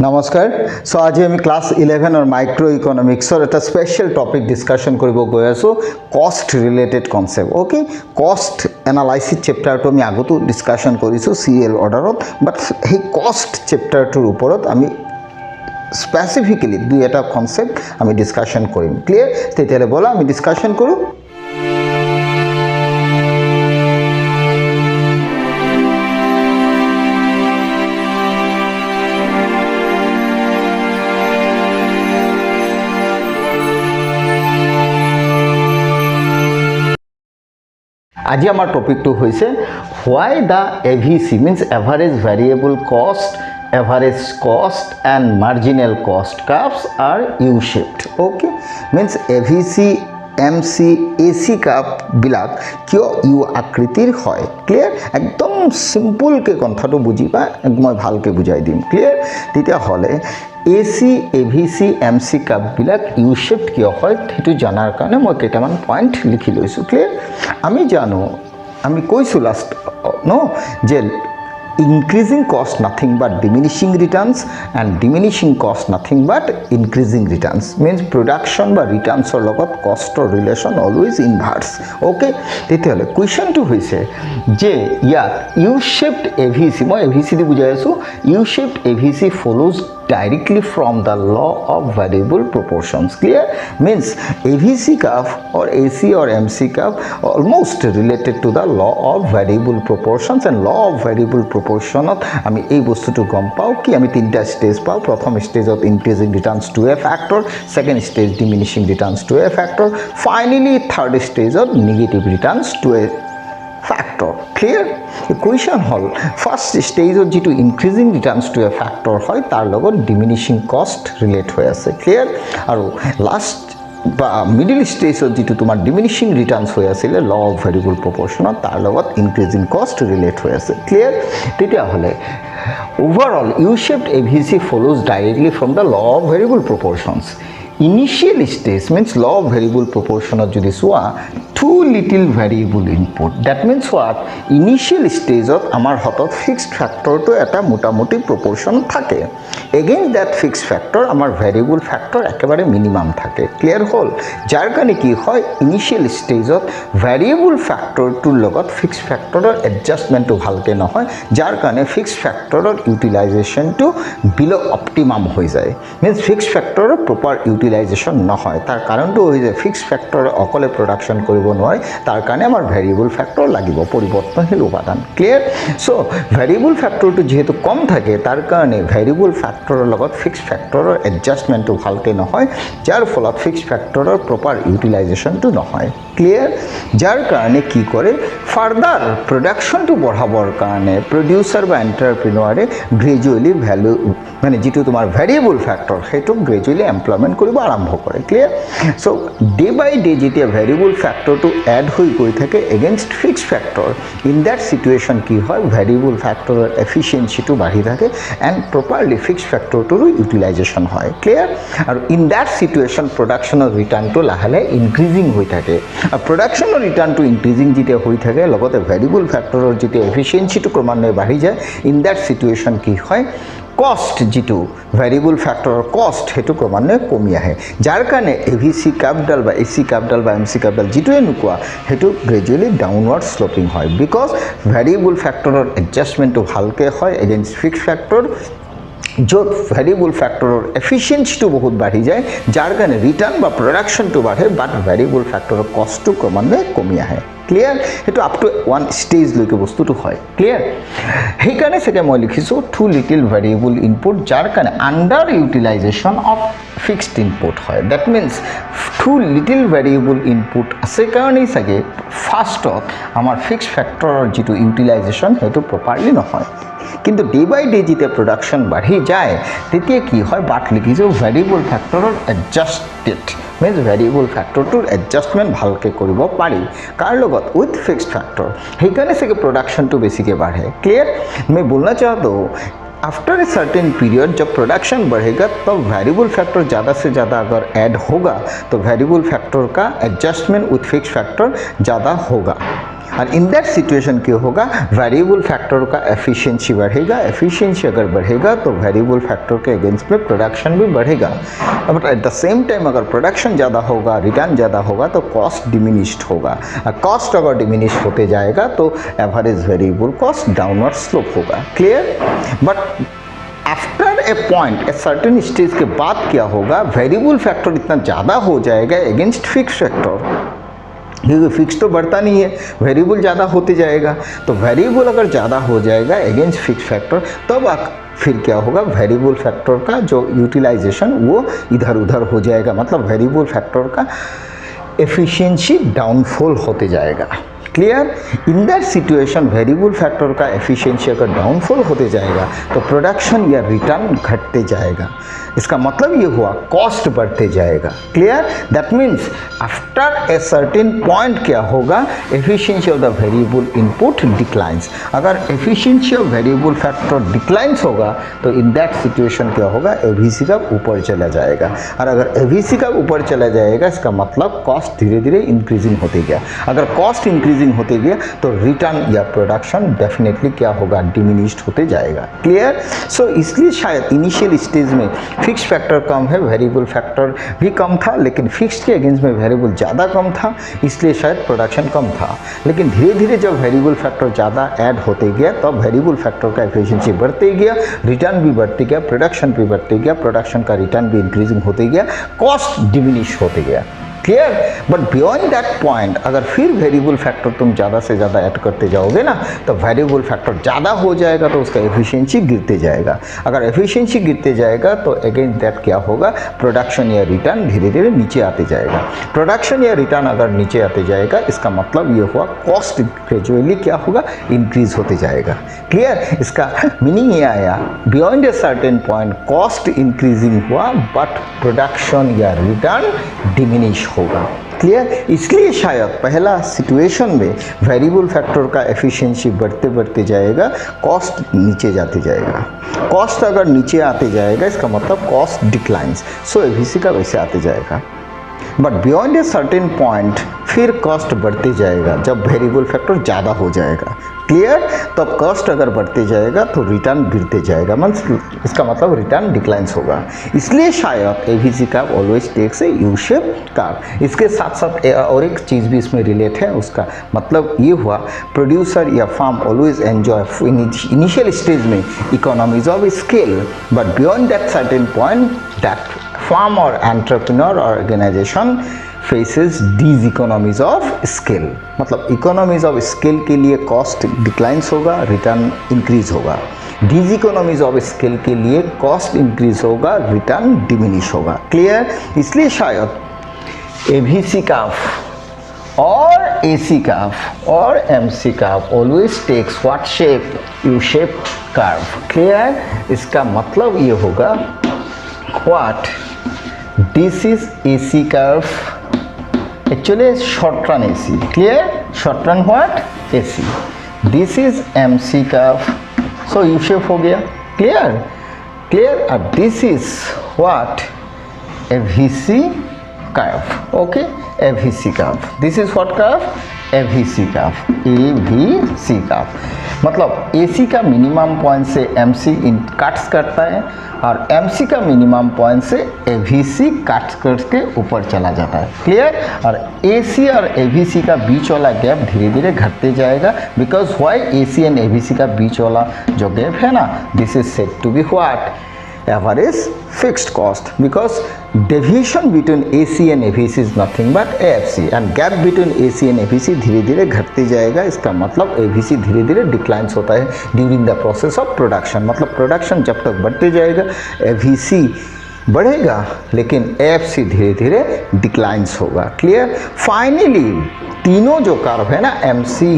নমস্কাৰ। সো আজি আমি ক্লাস 11 और माइक्रो इकोनॉमिक्सर এটা স্পেশাল টপিক ডিসকাশন কৰিব গৈ আছো, কষ্ট ৰিলেটেড কনসেপ্ট। ওকে, কষ্ট এনালাইসিস চ্যাপ্টাৰটো আমি আগতো ডিসকাশন কৰিছো সিএল অৰ্ডাৰত, বাট সেই কষ্ট চ্যাপ্টাৰটোৰ ওপৰত আমি স্পেসিফিক্যালি দুই এটা কনসেপ্ট আমি ডিসকাশন কৰিম। ক্লিয়ার? তেতিয়ালে বলা আমি ডিসকাশন কৰো। আজি আমাৰ টপিকটো হৈছে why the AVC means average variable cost, average cost and marginal cost curves are U-shaped. Okay, means AVC, MC, AC curve বিলাক কিয় ইউ আকৃতিৰ হয়। ক্লিয়াৰ? একদম সিম্পল কে কথাটো বুজিবা, মই ভালকে বুজাই দিম। ক্লিয়াৰ? তেতিয়া হলে AC, AVC, MC curve বিলাক ইউ শেপড কিয় হয় সেইটো জানাৰ কাৰণে মই কেইটামান পইণ্ট লিখি লৈছো। ক্লিয়াৰ? আমি জানো, আমি কৈছো লাষ্ট যে increasing cost nothing but diminishing returns and diminishing cost nothing but increasing returns, means production বা returns or লগত cost or relation always inverse. Okay, তেতিয়াহলে কোৱেশ্চনটো হৈছে যে ইয়াত U-shaped AVC, মই AVC দি বুজাই আছো, U-shaped AVC follows directly from the law of variable proportions. Clear? Means AVC curve or AC or MC curve almost related to the law of variable proportions, and law of variable proportionত আমি এই বস্তুটো গম পাও কি আমি তিনটা stage পাও। প্রথম স্টেজত increasing returns to a factor, second stage diminishing returns to a factor, finally third স্টেজত negative returns to a factor. Clear? Question হল ফার্স্ট স্টেজত যেটো increasing returns to a factor হয় তার লগত ডিমিনিশিং কস্ট রিলেট হৈ আছে। ক্লিয়ার? আৰু লাস্ট বা মিডিল স্টেজত যেটো তোমাৰ ডিমিনিশিং ৰিটাৰ্নস হৈ আছিলে ল অফ ভেৰিয়েবল প্ৰপৰ্চনত তাৰ লগত ইনক্ৰিজিং কষ্ট ৰিলেট হৈ আছে। ক্লিয়াৰ? তেতিয়াহ'লে overall you-shaped AVC follows directly from the law of variable proportions. Initial stage means law of variable proportionত যদি চোৱা too little variable input, that means what? Initial stageত আমাৰ হাতত ফিক্সড ফ্যাক্টৰটো এটা মোটামুটি প্ৰপৰ্চন থাকে, এগেইনষ্ট দ্যাট ফিক্সড ফ্যাক্টৰ আমাৰ variable factor একেবাৰে minimum থাকে। ক্লিয়াৰ হ'ল? যাৰ কাৰণে কি হয় ইনিশিয়েল স্টেজত ভেৰিয়েবল ফ্যাক্টৰটোৰ লগত ফিক্সড ফ্যাক্টৰৰ এডজাষ্টমেণ্টটো ভালকে নহয়, যাৰ কাৰণে ফিক্সড ফ্যাক্টৰৰ ইউটিলাইজেশ্যনটো বিলো অপটিমাম হৈ যায়। মিন্স ফিক্সড ফ্যাক্টৰৰ প্ৰপাৰ ইউটিলাইজেশ্যন নহয়। তাৰ কাৰণটো হৈ যায় ফিক্সড ফ্যাক্টৰ অকলে প্ৰডাকশ্যন কৰিব নোৱাৰে, তাৰ কাৰণে আমাৰ ভেৰিয়েবল ফ্যাক্টৰ লাগিব, পৰিৱৰ্তনশীল উপাদান। ক্লিয়াৰ? সো ভেৰিয়েবল ফ্যাক্টৰটো যেহেতু কম থাকে তাৰ কাৰণে ভেৰিয়েবল ফ্যাক্টৰৰ লগত ফিক্সড ফ্যাক্টৰৰ এডজাষ্টমেণ্টটো ভালকে নহয়, যাৰ ফলত ফিক্সড ফ্যাক্টৰৰ প্ৰপাৰ ইউটিলাইজেশ্যনটো নহয়। ক্লিয়াৰ? যাৰ কাৰণে কি কৰে ফাৰ্দাৰ প্ৰডাকশ্যনটো বঢ়াবৰ কাৰণে প্ৰডিউচাৰ বা এণ্টাৰপ্ৰিনৰে গ্ৰেজুৱেলি ভ্যালু মানে যেটো তোমাৰ ভেৰিয়েবল ফ্যাক্টৰ সেইটো গ্ৰেজুৱেলি এমপ্লয়মেণ্ট কৰিব আৰম্ভ কৰে। Clear? So day by day যেতিয়া ভেৰিয়েবল ফ্যাক্টৰটো এড হৈ গৈ থাকে against fixed factor, in that situation কি হয় ভেৰিয়েবল ফ্যাক্টৰৰ এফিচিয়েঞ্চিটো বাঢ়ি থাকে এণ্ড প্ৰপাৰলি ফিক্সড ফ্যাক্টৰটোৰো ইউটিলাইজেশ্যন হয়। ক্লিয়াৰ? আৰু ইন দ্যাট সিচুৱেশ্যন প্ৰডাকশ্যনৰ ৰিটাৰ্ণটো লাহে লাহে ইনক্ৰিজিং হৈ থাকে। আৰু প্ৰডাকশ্যনৰ ৰিটাৰ্ণটো ইনক্ৰিজিং যেতিয়া হৈ থাকে লগতে ভেৰিয়েবল ফ্যাক্টৰৰ যেতিয়া এফিচিয়েঞ্চিটো ক্ৰমান্বয়ে বাঢ়ি যায়, ইন দ্যাট সিচুৱেশ্যন কি হয় কষ্ট যেটো ভেৰিয়েবল ফ্যাক্টৰৰ কষ্ট সেইটো ক্ৰমান্বয়ে কমি আহে, যাৰ কাৰণে AVC কাৰ্ভডাল বা AC কাৰ্ভডাল বা MC কাৰ্ভডাল যেটোৱে নোকোৱা সেইটো গ্ৰেজুৱেলি ডাউনৱাৰ্ড শ্লোপিং হয়, বিকজ ভেৰিয়েবল ফ্যাক্টৰৰ এডজাষ্টমেণ্টটো ভালকে হয় এগেইনষ্ট ফিক্সড ফ্যাক্টৰ, য'ত ভেৰিয়েবল ফ্যাক্টৰৰ এফিচিয়েঞ্চিটো বহুত বাঢ়ি যায়, যাৰ কাৰণে ৰিটাৰ্ণ বা প্ৰডাকশ্যনটো বাঢ়ে বাট ভেৰিয়েবল ফ্যাক্টৰৰ কষ্টটো ক্ৰমান্বয়ে কমি আহে। ক্লিয়াৰ? সেইটো আপ টু ওৱান ষ্টেজলৈকে বস্তুটো হয়। ক্লিয়াৰ? সেইকাৰণে চাগে মই লিখিছোঁ টু লিটিল ভেৰিয়েবল ইনপুট, যাৰ কাৰণে under utilisation of fixed input হয়। That means too little variable input আছে কাৰণেই চাগে ফাৰ্ষ্টত আমাৰ ফিক্সড ফ্যাক্টৰৰ যেটো ইউটিলাইজেশ্যন সেইটো প্ৰপাৰলি নহয়। কিন্তু ডে বাই ডে যেতিয়া প্ৰডাকশ্যন বাঢ়ি যায় তেতিয়া কি হয় বাট লিখিছোঁ ভেৰিয়েবল ফ্যাক্টৰৰ এডজাষ্টেড, মিনছ ভেৰিয়েবল ফ্যাক্টৰটোৰ এডজাষ্টমেণ্ট ভালকৈ কৰিব পাৰি কাৰ লগত উইথ ফিক্সড ফ্যাক্টৰ, সেইকাৰণে চাগে প্ৰডাকশ্যনটো বেছিকৈ বাঢ়ে। ক্লিয়াৰ? मैं बोलना चाहता हूँ आफ्टर ए सर्टेन पीरियड जब प्रोडक्शन बढ़ेगा तो वेरिएबल फैक्टर ज़्यादा से ज़्यादा अगर ऐड होगा तो वेरिएबल फैक्टर का एडजस्टमेंट विथ फिक्स फैक्टर ज़्यादा होगा। और इन दैट सिचुएशन क्या होगा, वेरिएबल फैक्टर का एफिशिएंसी बढ़ेगा। एफिशिएंसी अगर बढ़ेगा तो वेरिएबल फैक्टर के अगेंस्ट में प्रोडक्शन भी बढ़ेगा। But at the same time अगर प्रोडक्शन ज़्यादा होगा, रिटर्न ज़्यादा होगा तो कॉस्ट डिमिनिश्ड होगा। कॉस्ट अगर डिमिनिश होते जाएगा तो average variable cost downward slope होगा। Clear? But after a point, a certain stage के बाद क्या होगा, वेरिएबल फैक्टर इतना ज़्यादा हो जाएगा अगेंस्ट फिक्स फैक्टर, क्योंकि फिक्स तो बढ़ता नहीं है, वेरिएबल ज़्यादा होते जाएगा। तो वेरिएबल अगर ज़्यादा हो जाएगा अगेंस्ट फिक्स फैक्टर, तब फिर क्या होगा, वेरिएबल फैक्टर का जो यूटिलाइजेशन वो इधर उधर हो जाएगा। मतलब वेरिएबल फैक्टर का एफिशिएंसी डाउनफॉल होते जाएगा। Clear? In that situation variable factor का एफिशिएंसी अगर डाउनफॉल होते जाएगा तो प्रोडक्शन या रिटर्न घटते जाएगा। इसका मतलब ये हुआ कॉस्ट बढ़ते जाएगा। Clear? That means after a certain point क्या होगा, efficiency of the variable input declines. अगर efficiency of variable factor declines होगा तो इन दैट सिचुएशन क्या होगा, एवीसी का ऊपर चला जाएगा। और अगर एवीसी का ऊपर चला जाएगा इसका मतलब कॉस्ट धीरे धीरे इंक्रीजिंग होते गया। अगर कॉस्ट इंक्रीजिंग होते गया तो रिटर्न या प्रोडक्शन डेफिनेटली क्या होगा, डिमिनिश्ड होते जाएगा। क्लियर? सो इसलिए शायद इनिशियल स्टेज में फिक्स फैक्टर कम है, वेरिएबल फैक्टर भी कम था, लेकिन फिक्स के अगेंस्ट में वेरिएबल ज़्यादा कम था, इसलिए शायद प्रोडक्शन कम था। लेकिन धीरे धीरे जब वेरिएबल फैक्टर ज़्यादा ऐड होते गया तब वेरिएबल फैक्टर का एफिशिएंसी बढ़ते गया, रिटर्न भी बढ़ते गया, प्रोडक्शन भी बढ़ते गया, प्रोडक्शन का रिटर्न भी इंक्रीजिंग होते गया, कॉस्ट डिमिनिश होते गया। Clear? But beyond that point अगर फिर वेरिएबल फैक्टर तुम ज़्यादा से ज़्यादा ऐड करते जाओगे ना तो वेरिएबल फैक्टर ज़्यादा हो जाएगा तो उसका एफिशिएंसी गिरते जाएगा। अगर एफिशिएंसी गिरते जाएगा तो अगेंस्ट दैट क्या होगा, प्रोडक्शन या रिटर्न धीरे धीरे नीचे आते जाएगा। प्रोडक्शन या रिटर्न अगर नीचे आते जाएगा इसका मतलब ये हुआ कॉस्ट ग्रेजुअली क्या होगा, इंक्रीज होते जाएगा। क्लियर? इसका मीनिंग ये आया, बियॉन्ड ए सर्टेन पॉइंट कॉस्ट इंक्रीजिंग हुआ बट प्रोडक्शन या रिटर्न डिमिनिश होगा। क्लियर? इसलिए शायद पहला सिचुएशन में वेरिएबल फैक्टर का एफिशिएंसी बढ़ते बढ़ते जाएगा, कॉस्ट नीचे जाते जाएगा। कॉस्ट अगर नीचे आते जाएगा इसका मतलब कॉस्ट डिक्लाइंस, सो एवीसी का वैसे आते जाएगा। But beyond A certain point फिर कॉस्ट बढ़ते जाएगा जब वेरिएबल फैक्टर ज़्यादा हो जाएगा। क्लियर? तब कॉस्ट अगर बढ़ते जाएगा तो रिटर्न गिरते जाएगा, मीन्स इसका मतलब रिटर्न डिक्लाइंस होगा। इसलिए शायद एवीसी का always takes a you shape curve. इसके साथ साथ और एक चीज़ भी इसमें रिलेट है, उसका मतलब ये हुआ प्रोड्यूसर या firm always enjoy initial stage में economies of scale, but beyond that certain point that firm और entrepreneur organisation faces diseconomies of scale. मतलब इकोनॉमीज ऑफ स्केल के लिए कॉस्ट डिक्लाइंस होगा, रिटर्न इंक्रीज होगा। डीज इकोनॉमीज ऑफ स्केल के लिए cost increase होगा, रिटर्न डिमिनिश होगा। क्लियर? इसलिए शायद एवीसी कर्व और एसी कर्व और MC curve always takes what shape, U shape curve. Clear? इसका मतलब ये होगा what this is AC curve, actually short run AC. Clear? Short run what? AC. This is MC curve, so U shape हो गया। Clear? Clear? and this is what? AVC curve. Okay? AVC curve. This is what curve? AVC curve. AVC curve. मतलब AC का minimum point से MC cuts करता है और MC का minimum point से AVC कट्स करके ऊपर चला जाता है। क्लियर? और AC और AVC का बीच वाला गैप धीरे धीरे घटते जाएगा, because why AC and AVC का बीच वाला जो गैप है ना, this is said to be what, average fixed cost, because deviation between AC and AVC is nothing but AFC and gap between AC and AVC धीरे धीरे घटते जाएगा। इसका मतलब AVC धीरे धीरे डिक्लाइंस होता है during the process of production. मतलब प्रोडक्शन जब तक बढ़ते जाएगा AVC बढ़ेगा लेकिन AFC धीरे धीरे डिक्लाइंस होगा। क्लियर? फाइनली तीनों जो कर्व है ना, MC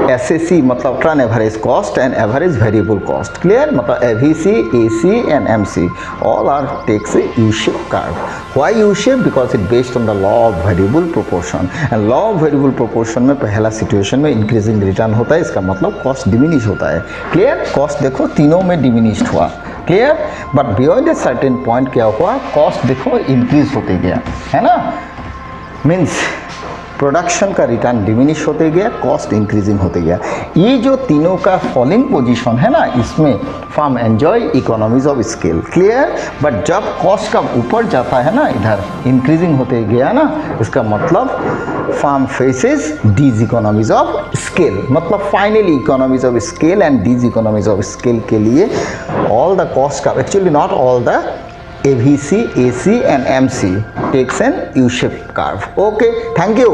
SAC मतलब turn average cost and average variable cost. Clear? मतलब AVC, AC and MC all are takes a U-shaped curve. Why U-shaped? Because it based on the law of variable proportion and law of variable proportion में पहला situation में increasing return होता है, इसका मतलब cost diminish होता है। Clear? Cost देखो तीनों में डिमिनिश्ड हुआ। Clear? But beyond A certain point क्या हुआ, कॉस्ट देखो इंक्रीज होते गया, है ना। मीन्स प्रोडक्शन का रिटर्न डिमिनिश होते गया, कॉस्ट इंक्रीजिंग होते गया। ये जो तीनों का फॉलिंग पोजीशन है ना, इसमें firm enjoy economies of scale, clear. But जब कॉस्ट का ऊपर जाता है ना, इधर इंक्रीजिंग होते गया ना, इसका मतलब firm faces diseconomies of scale, मतलब finally economies of scale and diseconomies of scale के लिए ऑल द कॉस्ट का, actually not all the AVC, AC and MC takes an U-shaped curve. Okay, thank you.